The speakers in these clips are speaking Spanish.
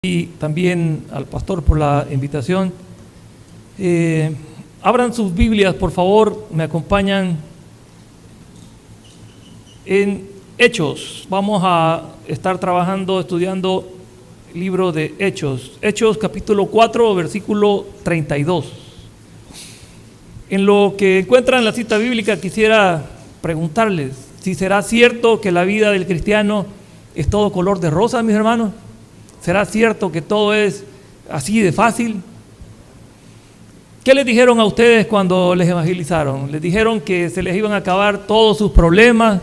Y también al pastor por la invitación. Abran sus Biblias, por favor, me acompañan en Hechos. Vamos a estar trabajando, estudiando el libro de Hechos. Hechos capítulo 4, versículo 32. En lo que encuentran la cita bíblica, quisiera preguntarles si será cierto que la vida del cristiano es todo color de rosa, mis hermanos. ¿Será cierto que todo es así de fácil? ¿Qué les dijeron a ustedes cuando les evangelizaron? Les dijeron que se les iban a acabar todos sus problemas,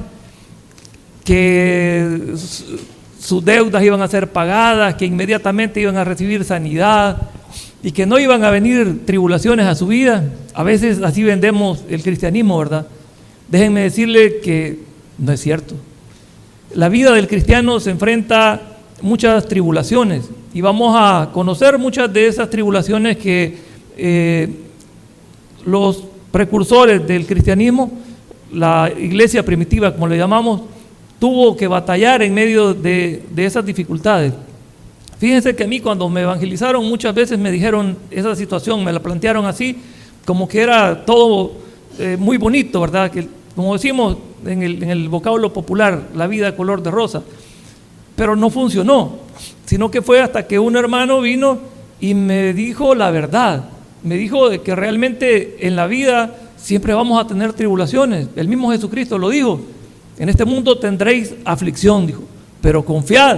que sus deudas iban a ser pagadas, que inmediatamente iban a recibir sanidad y que no iban a venir tribulaciones a su vida. A veces así vendemos el cristianismo, ¿verdad? Déjenme decirle que no es cierto. La vida del cristiano se enfrenta muchas tribulaciones y vamos a conocer muchas de esas tribulaciones que los precursores del cristianismo, la iglesia primitiva como le llamamos, tuvo que batallar en medio de esas dificultades. Fíjense que a mí cuando me evangelizaron muchas veces me dijeron esa situación, me la plantearon así, como que era todo muy bonito, ¿verdad? Que, como decimos en el vocablo popular, la vida color de rosa. Pero no funcionó, sino que fue hasta que un hermano vino y me dijo la verdad. Me dijo de que realmente en la vida siempre vamos a tener tribulaciones. El mismo Jesucristo lo dijo. En este mundo tendréis aflicción, dijo, pero confiad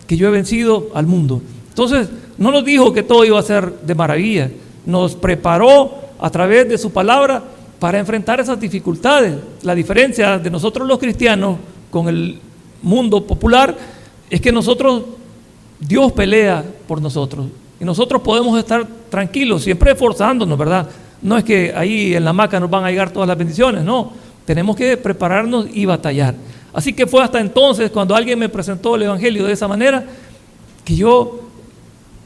que yo he vencido al mundo. Entonces, no nos dijo que todo iba a ser de maravilla. Nos preparó a través de su palabra para enfrentar esas dificultades. La diferencia de nosotros los cristianos con el mundo popular es que Dios pelea por nosotros y nosotros podemos estar tranquilos, siempre esforzándonos, ¿verdad? No es que ahí en la hamaca nos van a llegar todas las bendiciones, no, tenemos que prepararnos y batallar. Así que fue hasta entonces cuando alguien me presentó el evangelio de esa manera que yo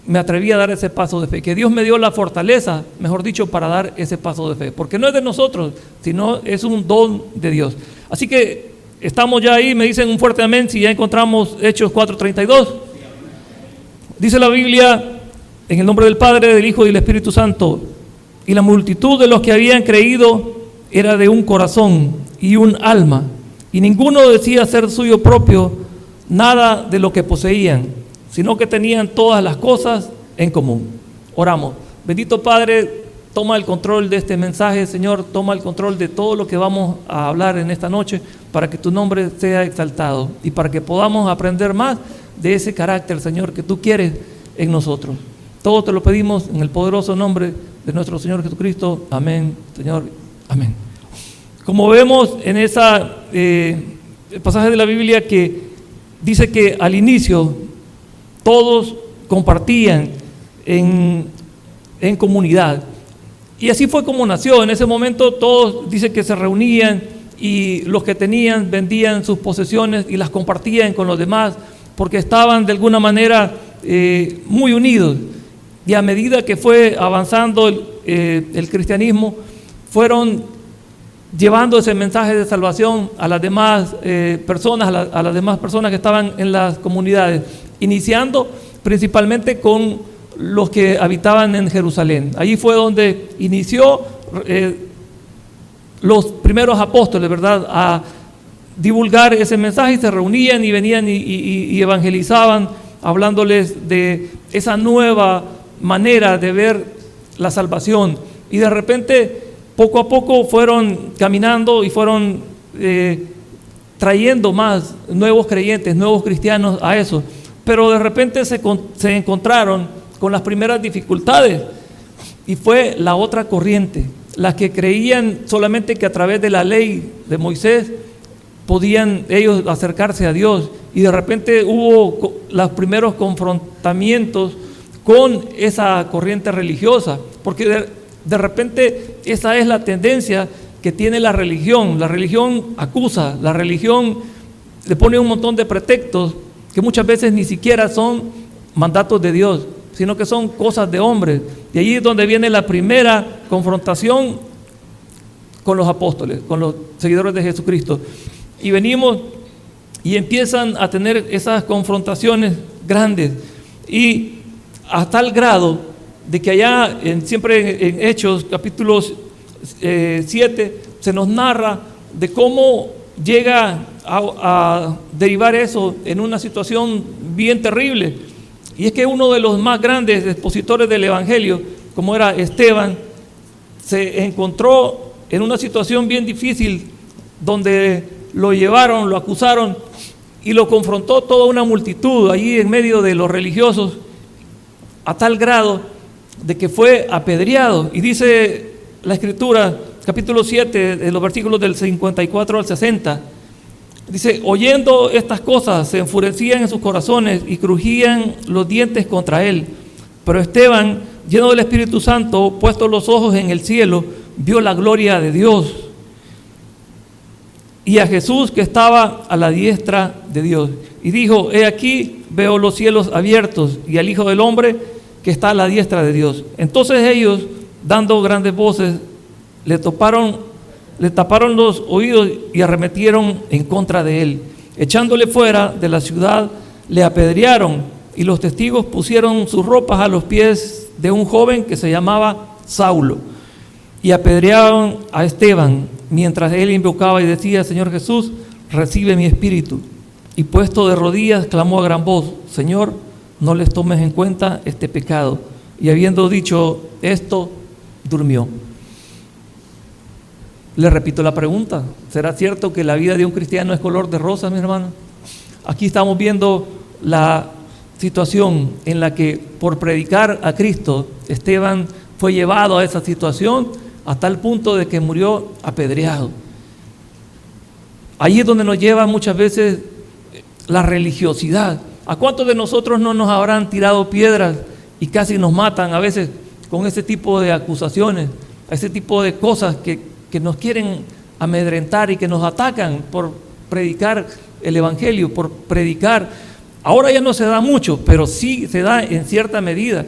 me atreví a dar ese paso de fe, que Dios me dio la fortaleza, mejor dicho, para dar ese paso de fe, porque no es de nosotros, sino es un don de Dios. Así que estamos ya ahí, me dicen un fuerte amén si ya encontramos Hechos 4:32. Dice la Biblia, en el nombre del Padre, del Hijo y del Espíritu Santo, y la multitud de los que habían creído era de un corazón y un alma, y ninguno decía ser suyo propio nada de lo que poseían, sino que tenían todas las cosas en común. Oramos. Bendito Padre, toma el control de este mensaje, Señor, toma el control de todo lo que vamos a hablar en esta noche para que tu nombre sea exaltado y para que podamos aprender más de ese carácter, Señor, que tú quieres en nosotros. Todo te lo pedimos en el poderoso nombre de nuestro Señor Jesucristo. Amén, Señor. Amén. Como vemos en esa pasaje de la Biblia que dice que al inicio todos compartían en comunidad. Y así fue como nació. En ese momento todos dice que se reunían y los que tenían vendían sus posesiones y las compartían con los demás porque estaban de alguna manera muy unidos. Y a medida que fue avanzando el cristianismo, fueron llevando ese mensaje de salvación a las demás personas, a las demás personas que estaban en las comunidades, iniciando principalmente con los que habitaban en Jerusalén. Allí fue donde inició los primeros apóstoles, ¿verdad?, a divulgar ese mensaje, y se reunían y venían y evangelizaban, hablándoles de esa nueva manera de ver la salvación. Y de repente, poco a poco fueron caminando y fueron trayendo más nuevos creyentes, nuevos cristianos a eso. Pero de repente se encontraron con las primeras dificultades, y fue la otra corriente, las que creían solamente que a través de la ley de Moisés podían ellos acercarse a Dios, y de repente hubo los primeros confrontamientos con esa corriente religiosa, porque de repente esa es la tendencia que tiene la religión. La religión acusa, la religión le pone un montón de pretextos que muchas veces ni siquiera son mandatos de Dios, sino que son cosas de hombres. Y allí es donde viene la primera confrontación con los apóstoles, con los seguidores de Jesucristo. Y venimos y empiezan a tener esas confrontaciones grandes. Y a tal grado de que allá, siempre en Hechos, capítulos 7, se nos narra de cómo llega a derivar eso en una situación bien terrible. Y es que uno de los más grandes expositores del Evangelio, como era Esteban, se encontró en una situación bien difícil donde lo llevaron, lo acusaron y lo confrontó toda una multitud allí en medio de los religiosos, a tal grado de que fue apedreado. Y dice la Escritura, capítulo 7, de los versículos del 54 al 60, dice: oyendo estas cosas, se enfurecían en sus corazones y crujían los dientes contra él. Pero Esteban, lleno del Espíritu Santo, puestos los ojos en el cielo, vio la gloria de Dios y a Jesús que estaba a la diestra de Dios. Y dijo: he aquí, veo los cielos abiertos y al Hijo del Hombre que está a la diestra de Dios. Entonces ellos, dando grandes voces, le taparon los oídos y arremetieron en contra de él. Echándole fuera de la ciudad, le apedrearon, y los testigos pusieron sus ropas a los pies de un joven que se llamaba Saulo, y apedrearon a Esteban, mientras él invocaba y decía: Señor Jesús, recibe mi espíritu. Y puesto de rodillas, clamó a gran voz: Señor, no les tomes en cuenta este pecado. Y habiendo dicho esto, durmió. Le repito la pregunta: ¿será cierto que la vida de un cristiano es color de rosa, mis hermanos? Aquí estamos viendo la situación en la que, por predicar a Cristo, Esteban fue llevado a esa situación a tal punto de que murió apedreado. Allí es donde nos lleva muchas veces la religiosidad. ¿A cuántos de nosotros no nos habrán tirado piedras y casi nos matan a veces con ese tipo de acusaciones, a ese tipo de cosas que nos quieren amedrentar y que nos atacan por predicar el Evangelio, por predicar? Ahora ya no se da mucho, pero sí se da en cierta medida,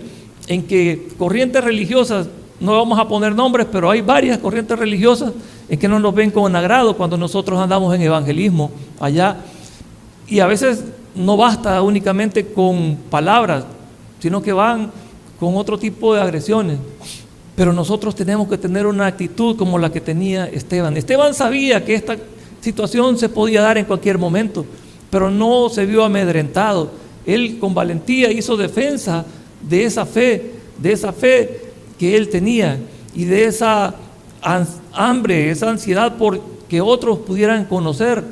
en que corrientes religiosas, no vamos a poner nombres, pero hay varias corrientes religiosas en que no nos ven con agrado cuando nosotros andamos en evangelismo allá. Y a veces no basta únicamente con palabras, sino que van con otro tipo de agresiones. Pero nosotros tenemos que tener una actitud como la que tenía Esteban. Esteban sabía que esta situación se podía dar en cualquier momento, pero no se vio amedrentado. Él con valentía hizo defensa de esa fe que él tenía y de esa hambre, esa ansiedad por que otros pudieran conocer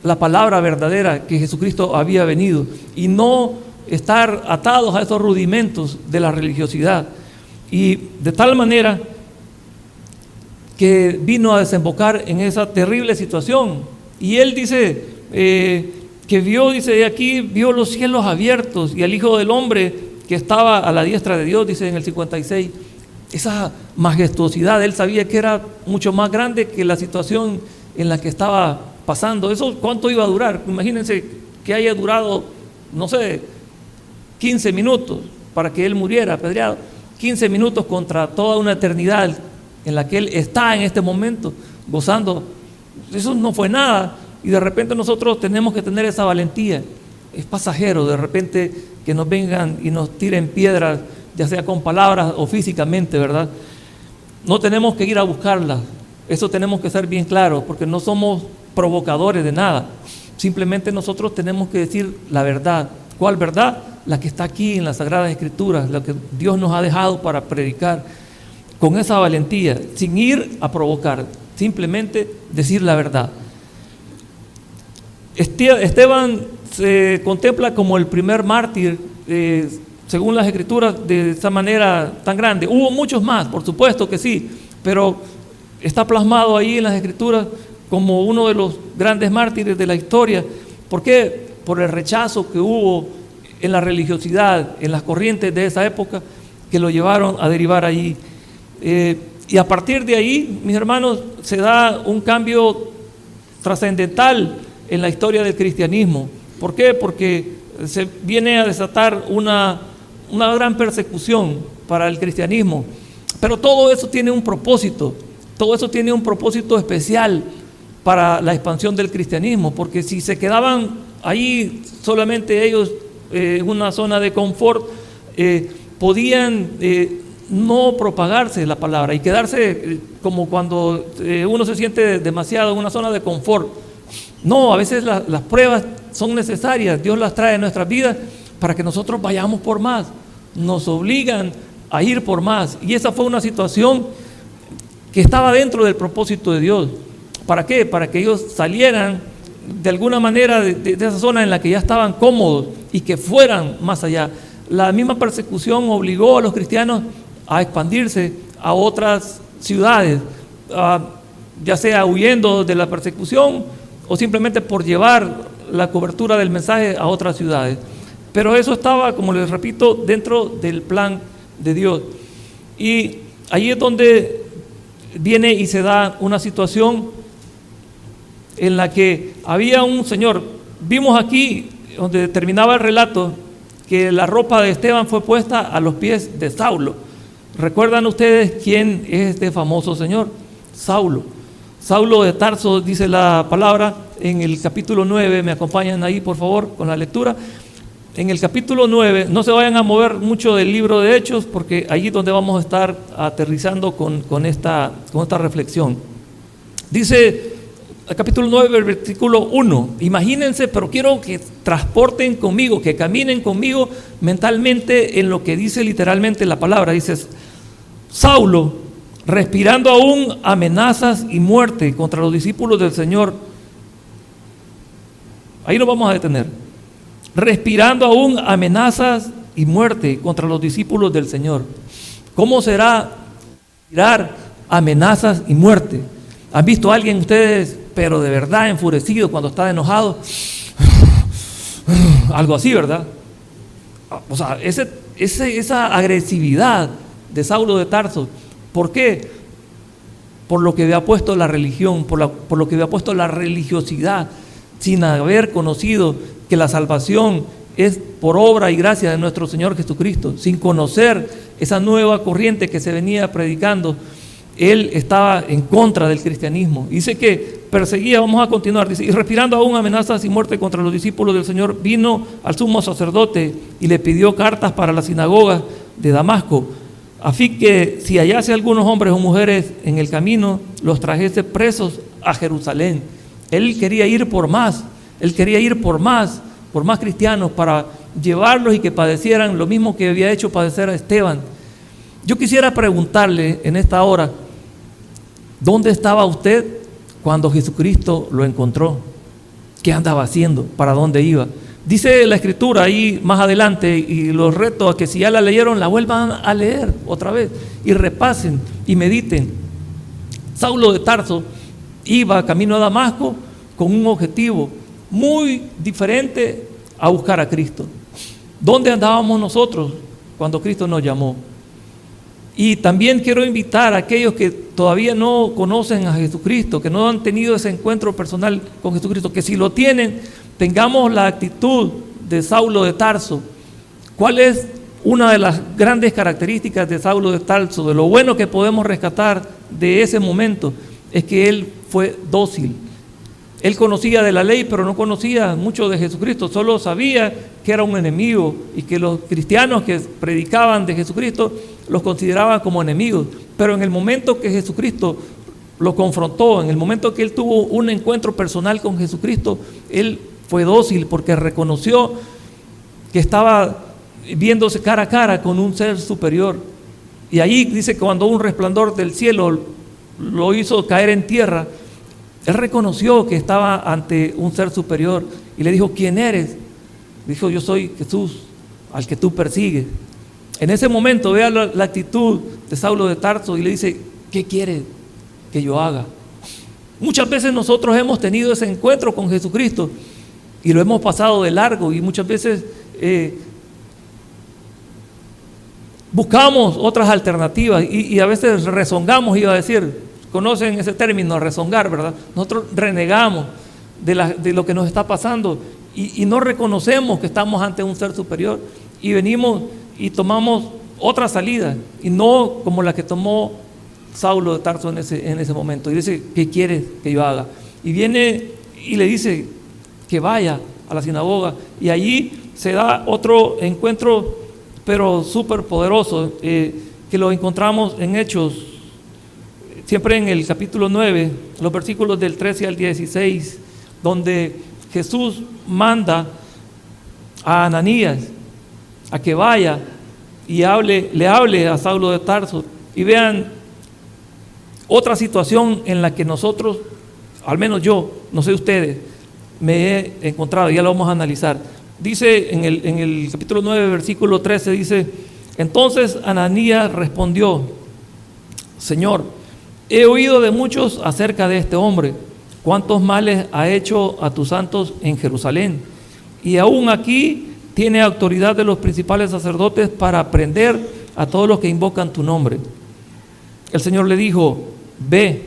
la palabra verdadera que Jesucristo había venido y no estar atados a esos rudimentos de la religiosidad. Y de tal manera que vino a desembocar en esa terrible situación. Y él dice que vio, dice aquí, vio los cielos abiertos y al Hijo del Hombre que estaba a la diestra de Dios, dice en el 56. Esa majestuosidad, él sabía que era mucho más grande que la situación en la que estaba pasando. ¿Eso cuánto iba a durar? Imagínense que haya durado, no sé, 15 minutos para que él muriera apedreado. 15 minutos contra toda una eternidad en la que él está en este momento gozando. Eso no fue nada. Y de repente nosotros tenemos que tener esa valentía. Es pasajero de repente que nos vengan y nos tiren piedras, ya sea con palabras o físicamente, ¿verdad? No tenemos que ir a buscarlas. Eso tenemos que ser bien claros, porque no somos provocadores de nada. Simplemente nosotros tenemos que decir la verdad. ¿Cuál verdad? La que está aquí en las Sagradas Escrituras, la que Dios nos ha dejado para predicar, con esa valentía, sin ir a provocar, simplemente decir la verdad. Esteban se contempla como el primer mártir, según las Escrituras, de esa manera tan grande. Hubo muchos más, por supuesto que sí, pero está plasmado ahí en las Escrituras como uno de los grandes mártires de la historia. ¿Por qué? Por el rechazo que hubo en la religiosidad, en las corrientes de esa época que lo llevaron a derivar allí. Y a partir de ahí, mis hermanos, se da un cambio trascendental en la historia del cristianismo. ¿Por qué? Porque se viene a desatar una gran persecución para el cristianismo. Pero todo eso tiene un propósito, todo eso tiene un propósito especial para la expansión del cristianismo, porque si se quedaban ahí solamente ellos una zona de confort, podían no propagarse la palabra y quedarse como cuando uno se siente demasiado en una zona de confort. No, a veces las pruebas son necesarias, Dios las trae a nuestras vidas para que nosotros vayamos por más, nos obligan a ir por más. Y esa fue una situación que estaba dentro del propósito de Dios. ¿Para qué? Para que ellos salieran de alguna manera de esa zona en la que ya estaban cómodos y que fueran más allá. La misma persecución obligó a los cristianos a expandirse a otras ciudades, ya sea huyendo de la persecución o simplemente por llevar la cobertura del mensaje a otras ciudades. Pero eso estaba, como les repito, dentro del plan de Dios. Y ahí es donde viene y se da una situación en la que había un señor. Vimos aquí, donde terminaba el relato, que la ropa de Esteban fue puesta a los pies de Saulo. ¿Recuerdan ustedes quién es este famoso señor? Saulo. Saulo de Tarso, dice la palabra en el capítulo 9, me acompañan ahí por favor con la lectura. En el capítulo 9, no se vayan a mover mucho del libro de Hechos, porque allí es donde vamos a estar aterrizando con esta reflexión. Dice el capítulo 9, el versículo 1, imagínense, pero quiero que transporten conmigo, que caminen conmigo mentalmente en lo que dice literalmente la palabra. Dice, Saulo, respirando aún amenazas y muerte contra los discípulos del Señor. Ahí nos vamos a detener. Respirando aún amenazas y muerte contra los discípulos del Señor. ¿Cómo será respirar amenazas y muerte? ¿Han visto a alguien ustedes, pero de verdad enfurecido cuando está enojado? Algo así, ¿verdad? O sea, esa agresividad de Saulo de Tarso. ¿Por qué? Por lo que había puesto la religión, por lo que había puesto la religiosidad, sin haber conocido que la salvación es por obra y gracia de nuestro Señor Jesucristo, sin conocer esa nueva corriente que se venía predicando. Él estaba en contra del cristianismo. Dice que perseguía, vamos a continuar, dice, y respirando aún amenazas y muerte contra los discípulos del Señor, vino al sumo sacerdote y le pidió cartas para la sinagoga de Damasco, a fin que si hallase algunos hombres o mujeres en el camino, los trajese presos a Jerusalén. Él quería ir por más, por más cristianos, para llevarlos y que padecieran lo mismo que había hecho padecer a Esteban. Yo quisiera preguntarle en esta hora, ¿dónde estaba usted cuando Jesucristo lo encontró? ¿Qué andaba haciendo? ¿Para dónde iba? Dice la Escritura ahí más adelante, y los reto a que si ya la leyeron, la vuelvan a leer otra vez y repasen y mediten. Saulo de Tarso iba camino a Damasco con un objetivo muy diferente a buscar a Cristo. ¿Dónde andábamos nosotros cuando Cristo nos llamó? Y también quiero invitar a aquellos que todavía no conocen a Jesucristo, que no han tenido ese encuentro personal con Jesucristo, que si lo tienen, tengamos la actitud de Saulo de Tarso. ¿Cuál es una de las grandes características de Saulo de Tarso? De lo bueno que podemos rescatar de ese momento es que él fue dócil. Él conocía de la ley, pero no conocía mucho de Jesucristo, solo sabía que era un enemigo y que los cristianos que predicaban de Jesucristo los consideraban como enemigos. Pero en el momento que Jesucristo lo confrontó, en el momento que él tuvo un encuentro personal con Jesucristo, él fue dócil porque reconoció que estaba viéndose cara a cara con un ser superior. Y ahí dice que cuando un resplandor del cielo lo hizo caer en tierra, él reconoció que estaba ante un ser superior y le dijo, ¿quién eres? Dijo, yo soy Jesús, al que tú persigues. En ese momento vea la actitud de Saulo de Tarso y le dice, ¿qué quieres que yo haga? Muchas veces nosotros hemos tenido ese encuentro con Jesucristo y lo hemos pasado de largo, y muchas veces buscamos otras alternativas y a veces rezongamos, iba a decir. Conocen ese término, rezongar, ¿verdad? Nosotros renegamos de lo que nos está pasando y no reconocemos que estamos ante un ser superior y venimos y tomamos otra salida y no como la que tomó Saulo de Tarso en ese momento. Y dice, ¿qué quieres que yo haga? Y viene y le dice que vaya a la sinagoga, y allí se da otro encuentro, pero súper poderoso, que lo encontramos en Hechos, siempre en el capítulo 9, los versículos del 13 al 16, donde Jesús manda a Ananías a que vaya y le hable a Saulo de Tarso. Y vean otra situación en la que nosotros, al menos yo, no sé ustedes, me he encontrado, ya lo vamos a analizar. Dice en el capítulo 9, versículo 13, dice: entonces Ananías respondió: Señor, he oído de muchos acerca de este hombre, cuántos males ha hecho a tus santos en Jerusalén, y aún aquí tiene autoridad de los principales sacerdotes para prender a todos los que invocan tu nombre. El Señor le dijo: ve,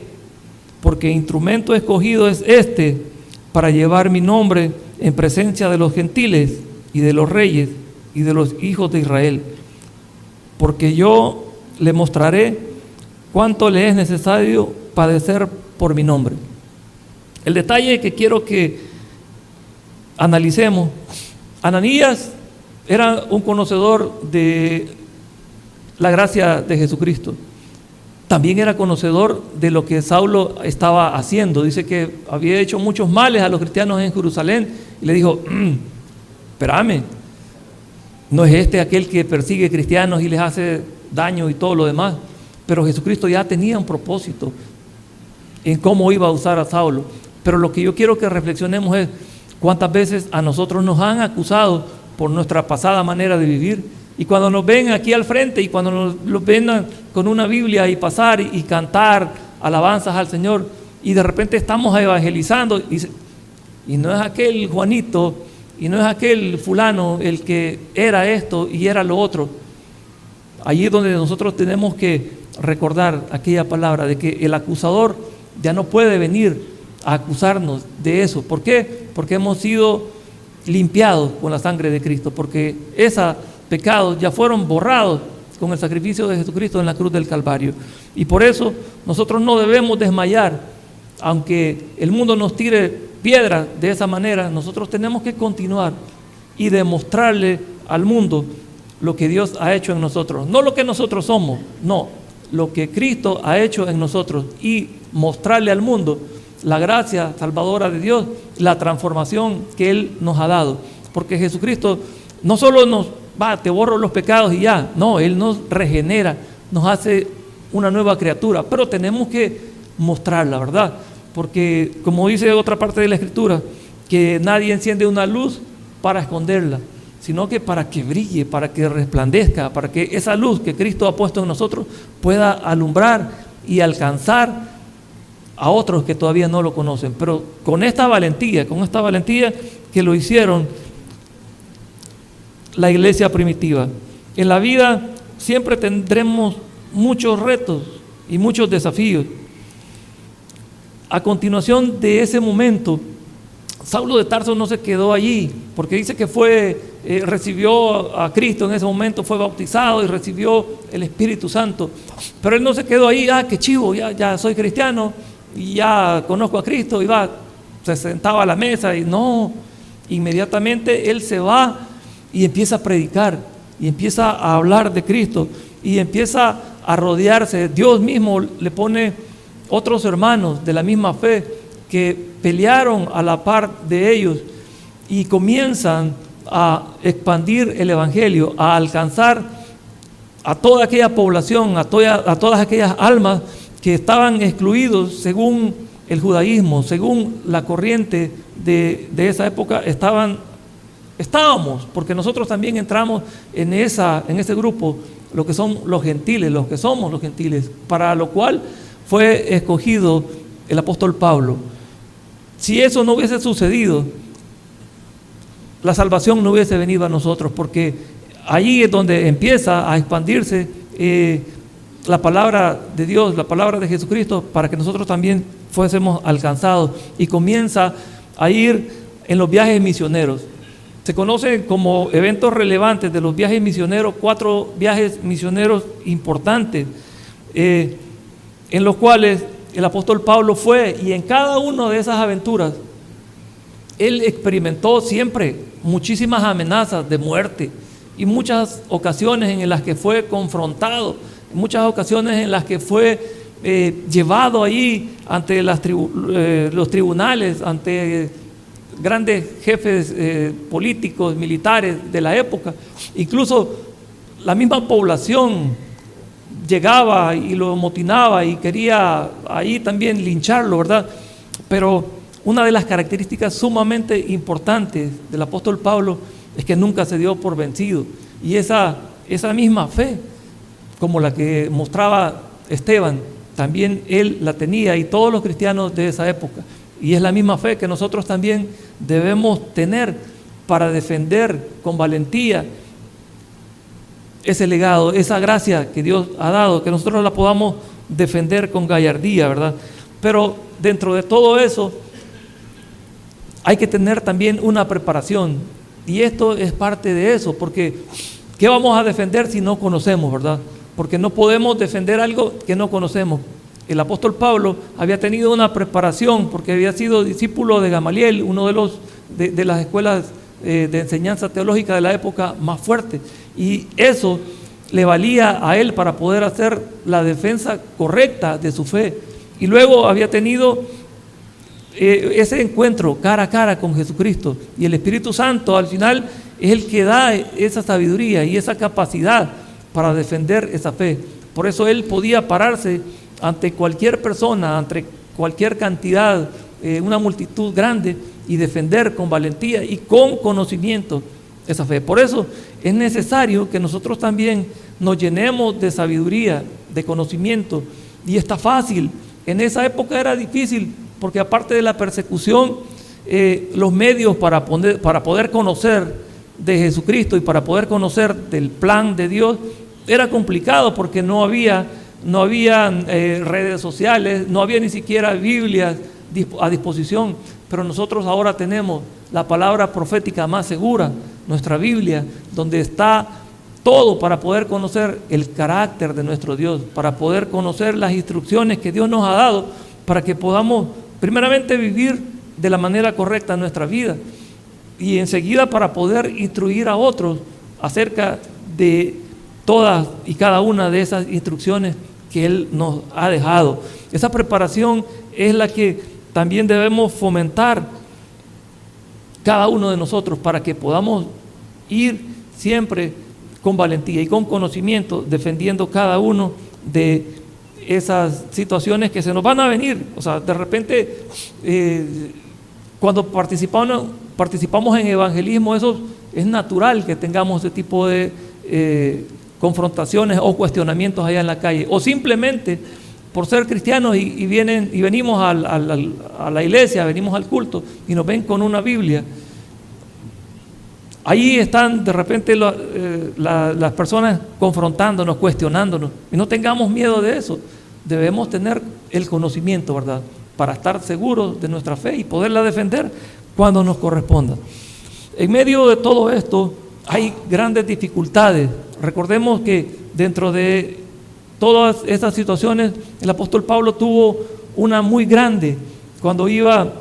porque instrumento escogido es este para llevar mi nombre en presencia de los gentiles y de los reyes y de los hijos de Israel, porque yo le mostraré cuánto le es necesario padecer por mi nombre. El detalle que quiero que analicemos: Ananías era un conocedor de la gracia de Jesucristo. También era conocedor de lo que Saulo estaba haciendo. Dice que había hecho muchos males a los cristianos en Jerusalén. Y le dijo: espérame, no es este aquel que persigue cristianos y les hace daño y todo lo demás. Pero Jesucristo ya tenía un propósito en cómo iba a usar a Saulo. Pero lo que yo quiero que reflexionemos es cuántas veces a nosotros nos han acusado por nuestra pasada manera de vivir. Y cuando nos ven aquí al frente y cuando nos ven con una Biblia y pasar y cantar alabanzas al Señor, y de repente estamos evangelizando y no es aquel Juanito y no es aquel fulano el que era esto y era lo otro. Allí es donde nosotros tenemos que recordar aquella palabra de que el acusador ya no puede venir a acusarnos de eso. ¿Por qué? Porque hemos sido limpiados con la sangre de Cristo, porque esos pecados ya fueron borrados con el sacrificio de Jesucristo en la cruz del Calvario. Y por eso nosotros no debemos desmayar, aunque el mundo nos tire piedras de esa manera. Nosotros tenemos que continuar y demostrarle al mundo lo que Dios ha hecho en nosotros, no lo que nosotros somos, no, lo que Cristo ha hecho en nosotros, y mostrarle al mundo la gracia salvadora de Dios, la transformación que Él nos ha dado. Porque Jesucristo no solo te borro los pecados y ya, no, Él nos regenera, nos hace una nueva criatura, pero tenemos que mostrarla, ¿verdad? Porque como dice otra parte de la Escritura, que nadie enciende una luz para esconderla, sino que para que brille, para que resplandezca, para que esa luz que Cristo ha puesto en nosotros pueda alumbrar y alcanzar a otros que todavía no lo conocen. Pero con esta valentía que lo hicieron la iglesia primitiva. En la vida siempre tendremos muchos retos y muchos desafíos. A continuación de ese momento, Saulo de Tarso no se quedó allí, porque dice que recibió a Cristo en ese momento, fue bautizado y recibió el Espíritu Santo. Pero él no se quedó ahí: qué chivo, ya soy cristiano y ya conozco a Cristo, y se sentaba a la mesa. Y no, inmediatamente él se va y empieza a predicar y empieza a hablar de Cristo y empieza a rodearse. Dios mismo le pone otros hermanos de la misma fe que pelearon a la par de ellos y comienzan a expandir el evangelio, a alcanzar a toda aquella población, a todas aquellas almas que estaban excluidos según el judaísmo, según la corriente de esa época. Estábamos, porque nosotros también entramos en ese grupo, lo que son los gentiles, los que somos los gentiles, para lo cual fue escogido el apóstol Pablo. Si eso no hubiese sucedido, la salvación no hubiese venido a nosotros, porque allí es donde empieza a expandirse la palabra de Dios, la palabra de Jesucristo, para que nosotros también fuésemos alcanzados, y comienza a ir en los viajes misioneros. Se conocen como eventos relevantes de los viajes misioneros 4 viajes misioneros importantes, en los cuales el apóstol Pablo fue, y en cada una de esas aventuras él experimentó siempre muchísimas amenazas de muerte y muchas ocasiones en las que fue confrontado, muchas ocasiones en las que fue llevado allí ante los tribunales, ante grandes jefes políticos, militares de la época. Incluso la misma población llegaba y lo motinaba y quería ahí también lincharlo, ¿verdad? Pero una de las características sumamente importantes del apóstol Pablo es que nunca se dio por vencido. Y esa misma fe, como la que mostraba Esteban, también él la tenía, y todos los cristianos de esa época. Y es la misma fe que nosotros también debemos tener para defender con valentía ese legado, esa gracia que Dios ha dado, que nosotros la podamos defender con gallardía, ¿verdad? Pero dentro de todo eso hay que tener también una preparación, y esto es parte de eso, porque ¿qué vamos a defender si no conocemos, verdad? Porque no podemos defender algo que no conocemos. El apóstol Pablo había tenido una preparación porque había sido discípulo de Gamaliel, uno de las escuelas de enseñanza teológica de la época más fuerte, y eso le valía a él para poder hacer la defensa correcta de su fe. Y luego había tenido ese encuentro cara a cara con Jesucristo, y el Espíritu Santo al final es el que da esa sabiduría y esa capacidad para defender esa fe. Por eso él podía pararse ante cualquier persona, ante cualquier cantidad, una multitud grande, y defender con valentía y con conocimiento esa fe. Por eso es necesario que nosotros también nos llenemos de sabiduría, de conocimiento, y está fácil. En esa época era difícil, porque aparte de la persecución, los medios para poder conocer de Jesucristo y para poder conocer del plan de Dios era complicado, porque no había redes sociales, no había ni siquiera Biblias a disposición. Pero nosotros ahora tenemos la palabra profética más segura, nuestra Biblia, donde está todo para poder conocer el carácter de nuestro Dios, para poder conocer las instrucciones que Dios nos ha dado, para que podamos primeramente vivir de la manera correcta nuestra vida, y enseguida para poder instruir a otros acerca de todas y cada una de esas instrucciones que Él nos ha dejado. Esa preparación es la que también debemos fomentar cada uno de nosotros, para que podamos ir siempre con valentía y con conocimiento, defendiendo cada uno de esas situaciones que se nos van a venir. O sea, de repente, cuando participamos en evangelismo, eso es natural que tengamos ese tipo de confrontaciones o cuestionamientos allá en la calle, o simplemente por ser cristianos y venimos a la iglesia, venimos al culto y nos ven con una Biblia. Ahí están de repente las personas confrontándonos, cuestionándonos, y no tengamos miedo de eso. Debemos tener el conocimiento, ¿verdad?, para estar seguros de nuestra fe y poderla defender cuando nos corresponda. En medio de todo esto hay grandes dificultades. Recordemos que dentro de todas estas situaciones, el apóstol Pablo tuvo una muy grande cuando iba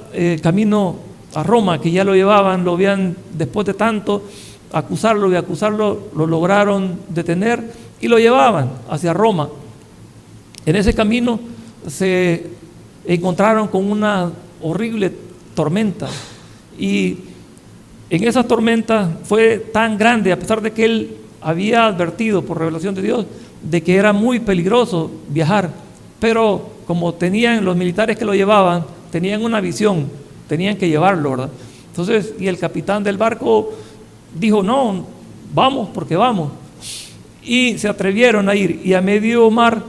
camino a Roma, que ya lo llevaban, lo habían, después de tanto acusarlo, lo lograron detener y lo llevaban hacia Roma. En ese camino se encontraron con una horrible tormenta, y en esa tormenta fue tan grande, a pesar de que él había advertido por revelación de Dios de que era muy peligroso viajar, pero como tenían los militares que lo llevaban, tenían una visión, tenían que llevarlo, ¿verdad? Entonces, y el capitán del barco dijo: no, vamos porque vamos, y se atrevieron a ir, y a medio mar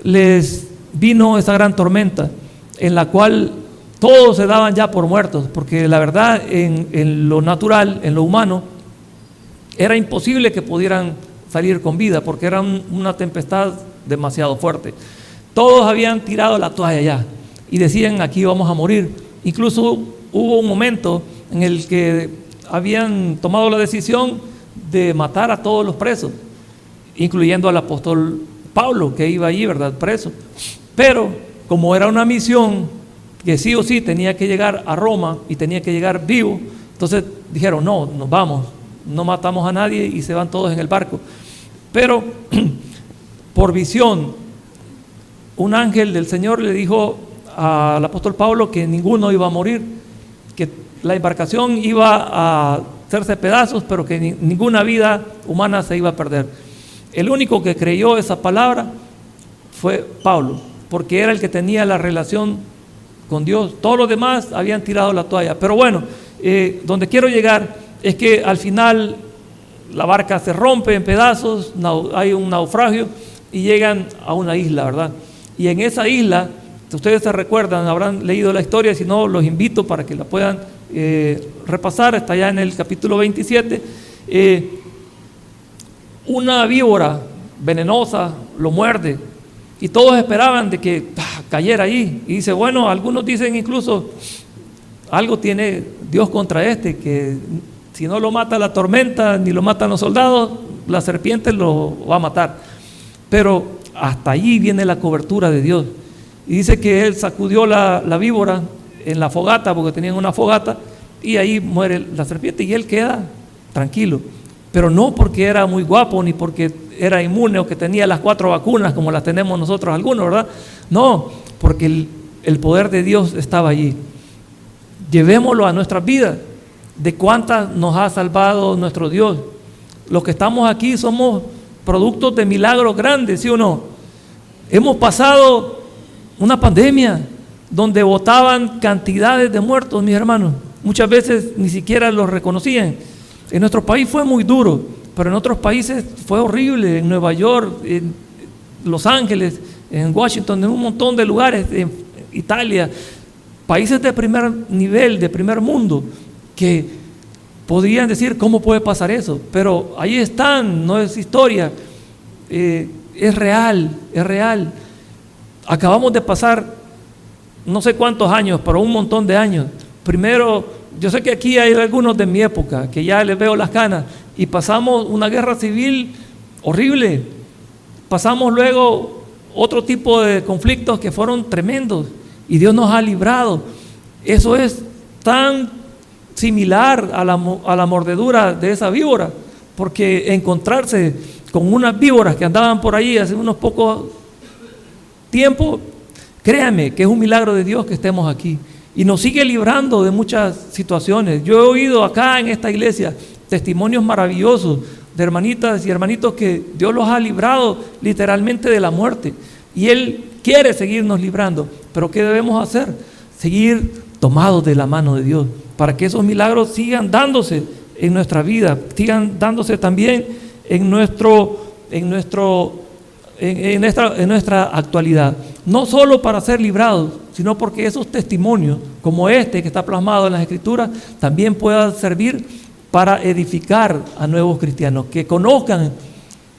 les vino esa gran tormenta, en la cual todos se daban ya por muertos, porque la verdad, en lo natural, en lo humano, era imposible que pudieran salir con vida, porque era una tempestad demasiado fuerte. Todos habían tirado la toalla ya y decían: aquí vamos a morir. Incluso hubo un momento en el que habían tomado la decisión de matar a todos los presos, incluyendo al apóstol Pablo, que iba allí, ¿verdad?, preso. Pero como era una misión que sí o sí tenía que llegar a Roma y tenía que llegar vivo, Entonces dijeron, no, nos vamos, no matamos a nadie y se van todos en el barco. Pero por visión, un ángel del Señor le dijo al apóstol Pablo que ninguno iba a morir, que la embarcación iba a hacerse pedazos, pero que ninguna vida humana se iba a perder. El único que creyó esa palabra fue Pablo, porque era el que tenía la relación con Dios. Todos los demás habían tirado la toalla. Pero bueno, donde quiero llegar es que al final la barca se rompe en pedazos, hay un naufragio y llegan a una isla, ¿verdad? Y en esa isla, ustedes se recuerdan, habrán leído la historia, si no los invito para que la puedan repasar, está ya en el capítulo 27. Una víbora venenosa lo muerde y todos esperaban de que cayera ahí. Y dice, bueno, algunos dicen incluso, algo tiene Dios contra que si no lo mata la tormenta ni lo matan los soldados, la serpiente lo va a matar. Pero hasta allí viene la cobertura de Dios. Y dice que él sacudió la víbora en la fogata, porque tenían una fogata, y ahí muere la serpiente y él queda tranquilo. Pero no porque era muy guapo, ni porque era inmune o que tenía las 4 vacunas como las tenemos nosotros algunos, ¿verdad? No, porque el poder de Dios estaba allí. Llevémoslo a nuestras vidas. ¿De cuántas nos ha salvado nuestro Dios? Los que estamos aquí somos productos de milagros grandes, ¿sí o no? Hemos pasado una pandemia donde botaban cantidades de muertos, mis hermanos. Muchas veces ni siquiera los reconocían. En nuestro país fue muy duro, pero en otros países fue horrible. En Nueva York, en Los Ángeles, en Washington, en un montón de lugares, en Italia, países de primer nivel, de primer mundo, que podrían decir, ¿cómo puede pasar eso? Pero ahí están, no es historia, es real, es real. Acabamos de pasar no sé cuántos años, pero un montón de años. Primero, yo sé que aquí hay algunos de mi época, que ya les veo las canas, y pasamos una guerra civil horrible. Pasamos luego otro tipo de conflictos que fueron tremendos, y Dios nos ha librado. Eso es tan similar a la mordedura de esa víbora, porque encontrarse con unas víboras que andaban por ahí hace unos pocos tiempos, créame que es un milagro de Dios que estemos aquí. Y nos sigue librando de muchas situaciones. Yo he oído acá en esta iglesia testimonios maravillosos de hermanitas y hermanitos que Dios los ha librado literalmente de la muerte. Y Él quiere seguirnos librando. Pero ¿qué debemos hacer? Seguir tomados de la mano de Dios, para que esos milagros sigan dándose en nuestra vida, sigan dándose también en nuestra actualidad. No solo para ser librados, sino porque esos testimonios, como este que está plasmado en las Escrituras, también puedan servir para edificar a nuevos cristianos, que conozcan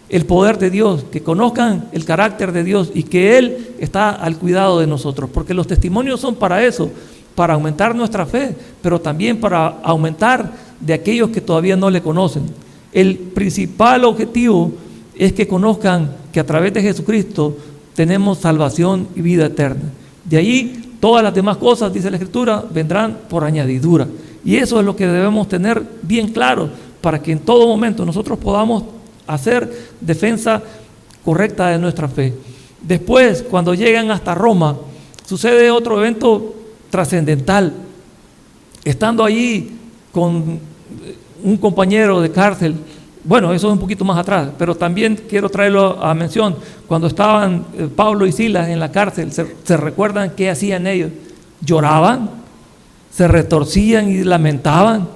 el poder de Dios, que conozcan el carácter de Dios y que Él está al cuidado de nosotros, porque los testimonios son para eso, para aumentar nuestra fe, pero también para aumentar de aquellos que todavía no le conocen. El principal objetivo es que conozcan que a través de Jesucristo tenemos salvación y vida eterna. De ahí todas las demás cosas, dice la Escritura, vendrán por añadidura. Y eso es lo que debemos tener bien claro, para que en todo momento nosotros podamos hacer defensa correcta de nuestra fe. Después, cuando llegan hasta Roma, sucede otro evento trascendental. Estando allí con un compañero de cárcel, bueno, eso es un poquito más atrás, pero también quiero traerlo a mención. Cuando estaban Pablo y Silas en la cárcel, ¿se recuerdan qué hacían ellos? Lloraban, se retorcían y lamentaban,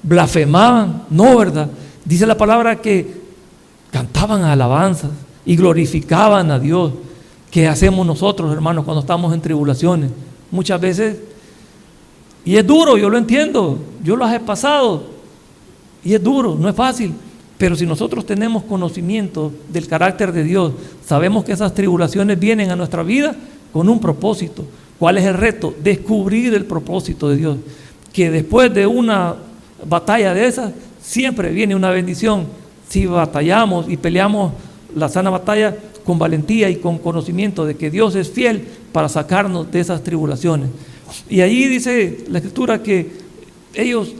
blasfemaban, no, ¿verdad? Dice la palabra que cantaban alabanzas y glorificaban a Dios. ¿Qué hacemos nosotros, hermanos, cuando estamos en tribulaciones? Muchas veces, y es duro, yo lo entiendo, yo las he pasado, y es duro, no es fácil. Pero si nosotros tenemos conocimiento del carácter de Dios, sabemos que esas tribulaciones vienen a nuestra vida con un propósito. ¿Cuál es el reto? Descubrir el propósito de Dios. Que después de una batalla de esas, siempre viene una bendición. Si batallamos y peleamos la sana batalla con valentía y con conocimiento de que Dios es fiel para sacarnos de esas tribulaciones. Y ahí dice la Escritura que ellos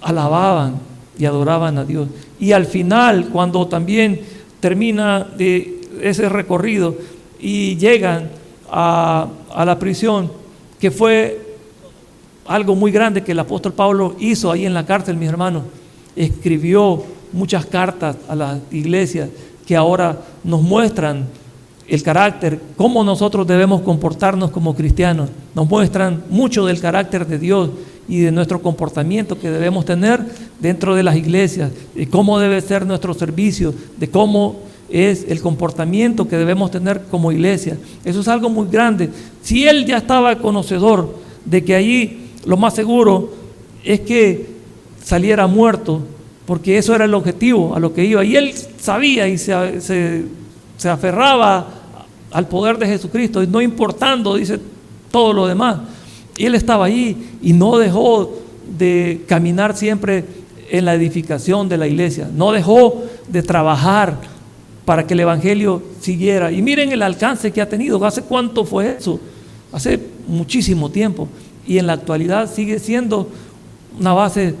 alababan y adoraban a Dios. Y al final, cuando también termina de ese recorrido y llegan a la prisión, que fue algo muy grande que el apóstol Pablo hizo ahí en la cárcel, mis hermanos, escribió muchas cartas a las iglesias que ahora nos muestran el carácter, cómo nosotros debemos comportarnos como cristianos, nos muestran mucho del carácter de Dios y de nuestro comportamiento que debemos tener dentro de las iglesias, de cómo debe ser nuestro servicio, de cómo es el comportamiento que debemos tener como iglesia. Eso es algo muy grande. Si él ya estaba conocedor de que allí lo más seguro es que saliera muerto, porque eso era el objetivo a lo que iba, y él sabía y se aferraba al poder de Jesucristo, no importando, dice, todo lo demás. Y él estaba allí y no dejó de caminar siempre en la edificación de la iglesia, no dejó de trabajar para que el evangelio siguiera. Y miren el alcance que ha tenido. ¿Hace cuánto fue eso? Hace muchísimo tiempo. Y en la actualidad sigue siendo una base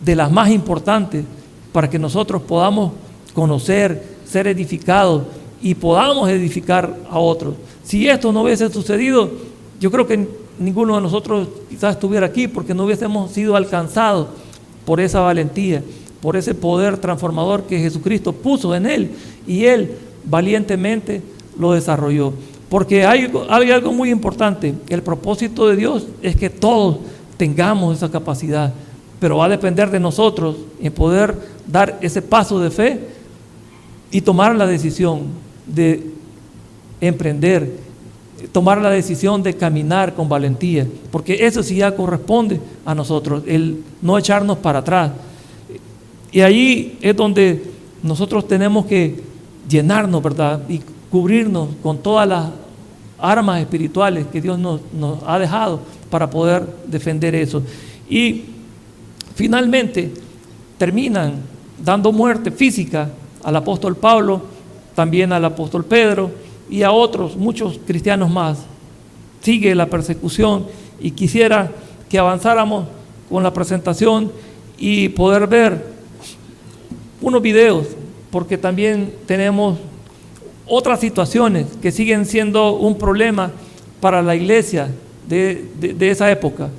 de las más importantes para que nosotros podamos conocer, ser edificados y podamos edificar a otros. Si esto no hubiese sucedido, yo creo que ninguno de nosotros quizás estuviera aquí, porque no hubiésemos sido alcanzados por esa valentía, por ese poder transformador que Jesucristo puso en él, y él valientemente lo desarrolló. Porque hay algo muy importante: el propósito de Dios es que todos tengamos esa capacidad, pero va a depender de nosotros en poder dar ese paso de fe y tomar la decisión de emprender, tomar la decisión de caminar con valentía, porque eso sí ya corresponde a nosotros, el no echarnos para atrás. Y ahí es donde nosotros tenemos que llenarnos, ¿verdad?, y cubrirnos con todas las armas espirituales que Dios nos ha dejado para poder defender eso. Y finalmente terminan dando muerte física al apóstol Pablo, también al apóstol Pedro y a otros, muchos cristianos más. Sigue la persecución y quisiera que avanzáramos con la presentación y poder ver unos videos, porque también tenemos otras situaciones que siguen siendo un problema para la iglesia de esa época.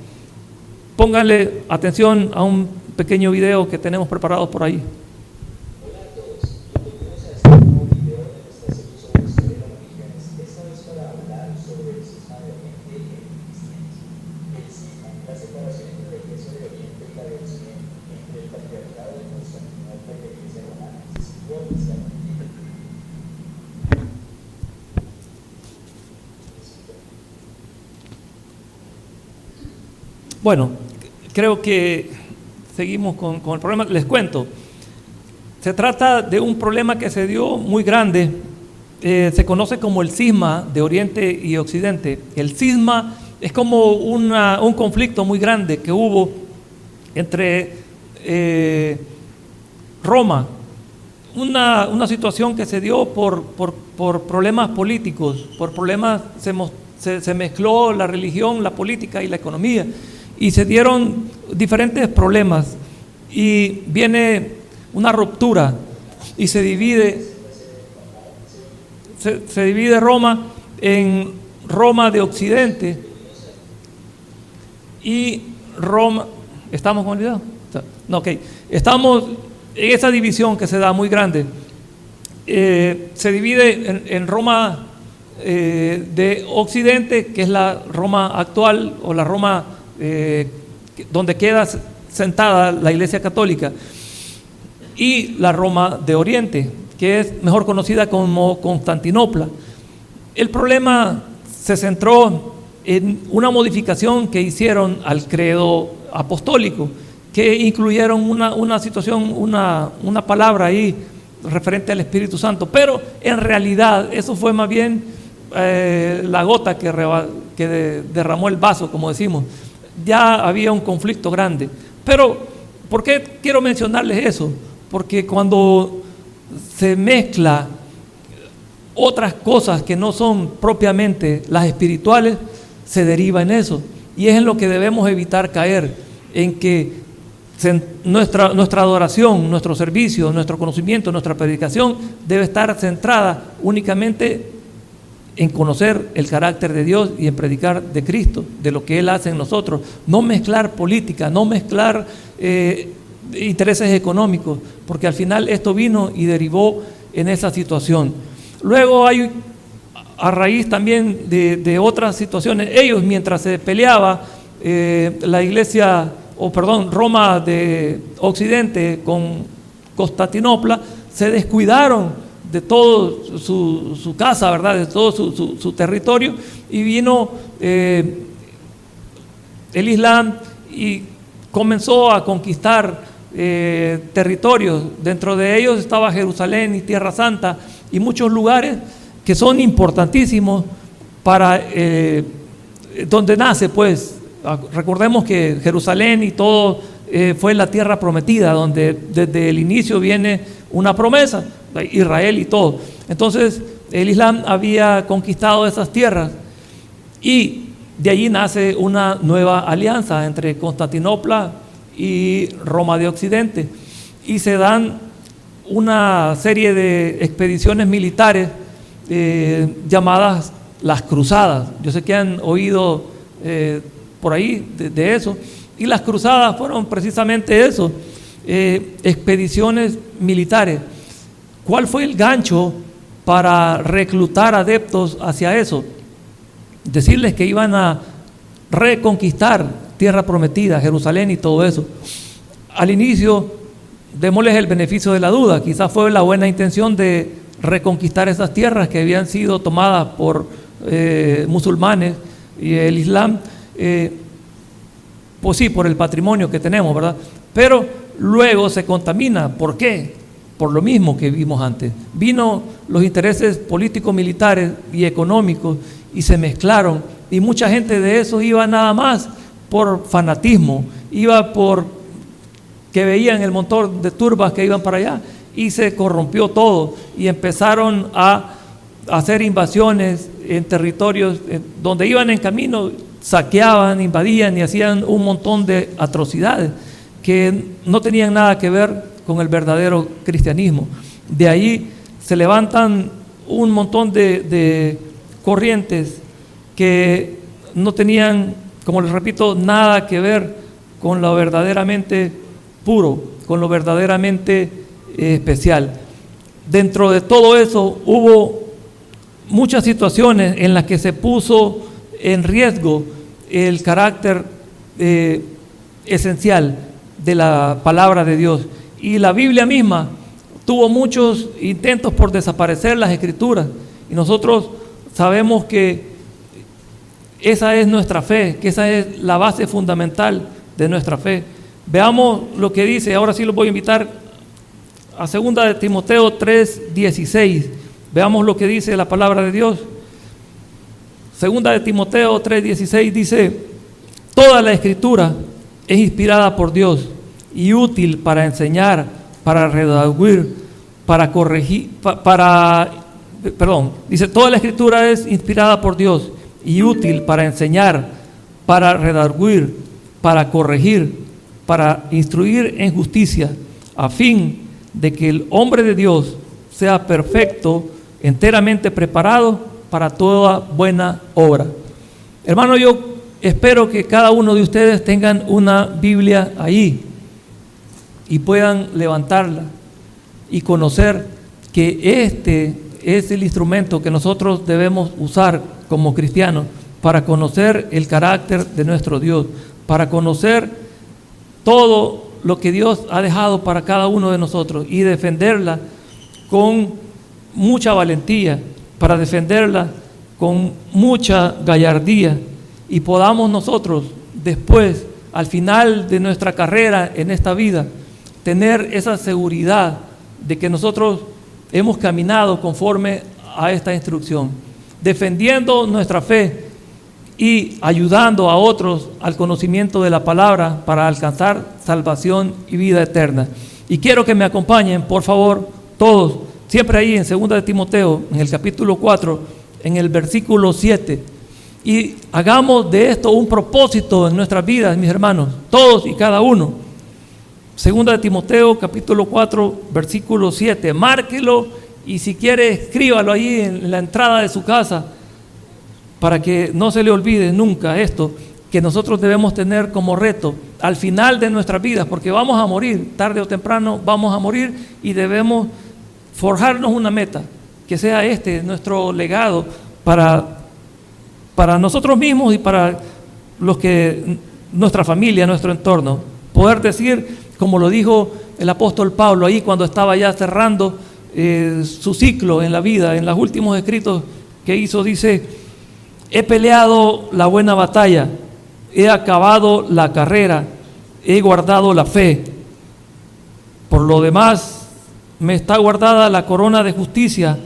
Pónganle atención a un pequeño video que tenemos preparado por ahí. Hola a todos, bienvenidos a este nuevo video de nuestra serie sobre historia de las religiones. Esta vez para hablar sobre el cisma de Oriente y el cristianismo. El cisma, la separación entre la Iglesia de Oriente y la de Occidente, entre el patriarcado de Constantinopla y la Iglesia romana, se situó oficialmente. Bueno, creo que seguimos con el problema. Les cuento, se trata de un problema que se dio muy grande, se conoce como el cisma de Oriente y Occidente. El cisma es como un conflicto muy grande que hubo entre Roma, una situación que se dio por problemas políticos, por problemas, se mezcló la religión, la política y la economía, y se dieron diferentes problemas, y viene una ruptura y se divide Roma en Roma de Occidente y Roma. ¿Estamos con el video? No, ok. Estamos en esa división que se da muy grande. Se divide en Roma de Occidente, que es la Roma actual, o la Roma donde queda sentada la Iglesia Católica, y la Roma de Oriente, que es mejor conocida como Constantinopla. El problema se centró en una modificación que hicieron al credo apostólico, que incluyeron una situación, una palabra ahí referente al Espíritu Santo, pero en realidad eso fue más bien la gota que derramó el vaso, como decimos. Ya había un conflicto grande. Pero, ¿por qué quiero mencionarles eso? Porque cuando se mezcla otras cosas que no son propiamente las espirituales, se deriva en eso. Y es en lo que debemos evitar caer, en que nuestra adoración, nuestro servicio, nuestro conocimiento, nuestra predicación debe estar centrada únicamente en conocer el carácter de Dios y en predicar de Cristo, de lo que Él hace en nosotros. No mezclar política, no mezclar intereses económicos, porque al final esto vino y derivó en esa situación. Luego hay, a raíz también de otras situaciones, ellos mientras se peleaba Roma de Occidente con Constantinopla, se descuidaron de todo su casa, ¿verdad? De todo su territorio, y vino el Islam y comenzó a conquistar territorios. Dentro de ellos estaba Jerusalén y Tierra Santa y muchos lugares que son importantísimos para donde nace, pues. Recordemos que Jerusalén y todo fue la tierra prometida, donde desde el inicio viene una promesa, Israel y todo. Entonces el Islam había conquistado esas tierras y de allí nace una nueva alianza entre Constantinopla y Roma de Occidente, y se dan una serie de expediciones militares llamadas las cruzadas. Yo sé que han oído por ahí de eso, y las cruzadas fueron precisamente eso, expediciones militares. ¿Cuál fue el gancho para reclutar adeptos hacia eso? Decirles que iban a reconquistar tierra prometida, Jerusalén y todo eso. Al inicio, démosles el beneficio de la duda, quizás fue la buena intención de reconquistar esas tierras que habían sido tomadas por musulmanes y el Islam, pues sí, por el patrimonio que tenemos, ¿verdad? Pero luego se contamina. ¿Por qué? Por lo mismo que vimos antes. Vino los intereses políticos, militares y económicos y se mezclaron, y mucha gente de eso iba nada más por fanatismo, iba por que veían el montón de turbas que iban para allá, y se corrompió todo y empezaron a hacer invasiones en territorios donde iban en camino, saqueaban, invadían y hacían un montón de atrocidades que no tenían nada que ver con el verdadero cristianismo. De ahí se levantan un montón de corrientes que no tenían, como les repito, nada que ver con lo verdaderamente puro, con lo verdaderamente especial. Dentro de todo eso hubo muchas situaciones en las que se puso en riesgo el carácter esencial de la palabra de Dios, y la Biblia misma tuvo muchos intentos por desaparecer las escrituras, y nosotros sabemos que esa es nuestra fe, que esa es la base fundamental de nuestra fe. Veamos lo que dice, ahora sí los voy a invitar a 2 de Timoteo 3:16. Veamos lo que dice la palabra de Dios. 2 de Timoteo 3:16 dice: toda la escritura es inspirada por Dios y útil para enseñar, para redarguir, para corregir, dice, toda la escritura es inspirada por Dios y útil para enseñar, para redarguir, para corregir, para instruir en justicia, a fin de que el hombre de Dios sea perfecto, enteramente preparado para toda buena obra. Hermano, yo espero que cada uno de ustedes tengan una Biblia ahí y puedan levantarla y conocer que este es el instrumento que nosotros debemos usar como cristianos para conocer el carácter de nuestro Dios, para conocer todo lo que Dios ha dejado para cada uno de nosotros y defenderla con mucha valentía, para defenderla con mucha gallardía, y podamos nosotros después, al final de nuestra carrera en esta vida, tener esa seguridad de que nosotros hemos caminado conforme a esta instrucción, defendiendo nuestra fe y ayudando a otros al conocimiento de la palabra para alcanzar salvación y vida eterna. Y quiero que me acompañen, por favor, todos, siempre ahí en 2 de Timoteo, en el capítulo 4, en el versículo 7, y hagamos de esto un propósito en nuestras vidas, mis hermanos, todos y cada uno. Segunda de Timoteo, capítulo 4, versículo 7. Márquelo y si quiere escríbalo ahí en la entrada de su casa para que no se le olvide nunca esto que nosotros debemos tener como reto al final de nuestras vidas, porque vamos a morir, tarde o temprano vamos a morir y debemos forjarnos una meta, que sea nuestro legado para nosotros mismos y para los que, nuestra familia, nuestro entorno. Poder decir, como lo dijo el apóstol Pablo ahí cuando estaba ya cerrando su ciclo en la vida, en los últimos escritos que hizo, dice: he peleado la buena batalla, he acabado la carrera, he guardado la fe. Por lo demás, me está guardada la corona de justicia,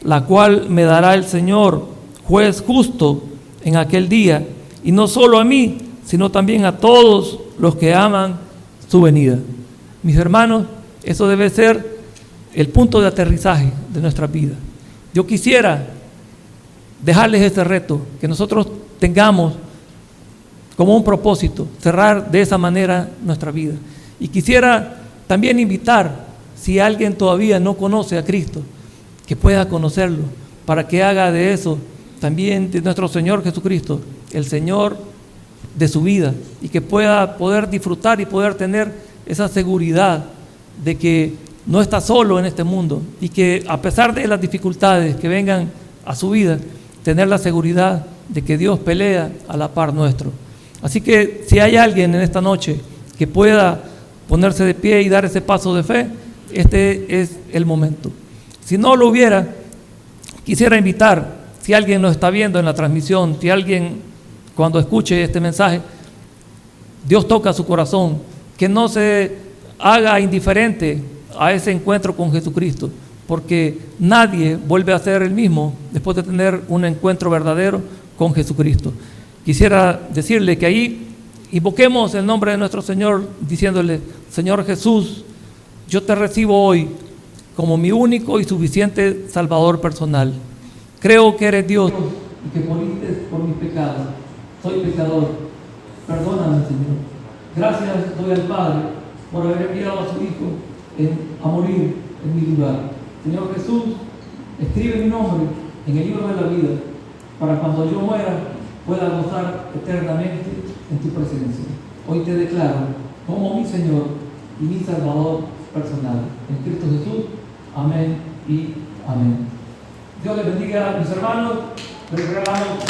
la cual me dará el Señor, juez justo, en aquel día, y no solo a mí, sino también a todos los que aman su venida. Mis hermanos, eso debe ser el punto de aterrizaje de nuestra vida. Yo quisiera dejarles este reto, que nosotros tengamos como un propósito cerrar de esa manera nuestra vida. Y quisiera también invitar, si alguien todavía no conoce a Cristo, que pueda conocerlo, para que haga de eso también de nuestro Señor Jesucristo el Señor de su vida, y que pueda poder disfrutar y poder tener esa seguridad de que no está solo en este mundo, y que a pesar de las dificultades que vengan a su vida, tener la seguridad de que Dios pelea a la par nuestro. Así que si hay alguien en esta noche que pueda ponerse de pie y dar ese paso de fe, este es el momento. Si no lo hubiera, quisiera invitar, si alguien nos está viendo en la transmisión, si alguien cuando escuche este mensaje, Dios toca su corazón, que no se haga indiferente a ese encuentro con Jesucristo, porque nadie vuelve a ser el mismo después de tener un encuentro verdadero con Jesucristo. Quisiera decirle que ahí invoquemos el nombre de nuestro Señor, diciéndole: Señor Jesús, yo te recibo hoy como mi único y suficiente Salvador personal. Creo que eres Dios y que moriste por mis pecados. Soy pecador. Perdóname, Señor. Gracias doy al Padre por haber enviado a su Hijo a morir en mi lugar. Señor Jesús, escribe mi nombre en el libro de la vida, para cuando yo muera pueda gozar eternamente en tu presencia. Hoy te declaro como mi Señor y mi Salvador personal. En Cristo Jesús. Amén y amén. Dios les bendiga, mis hermanos. Les regalamos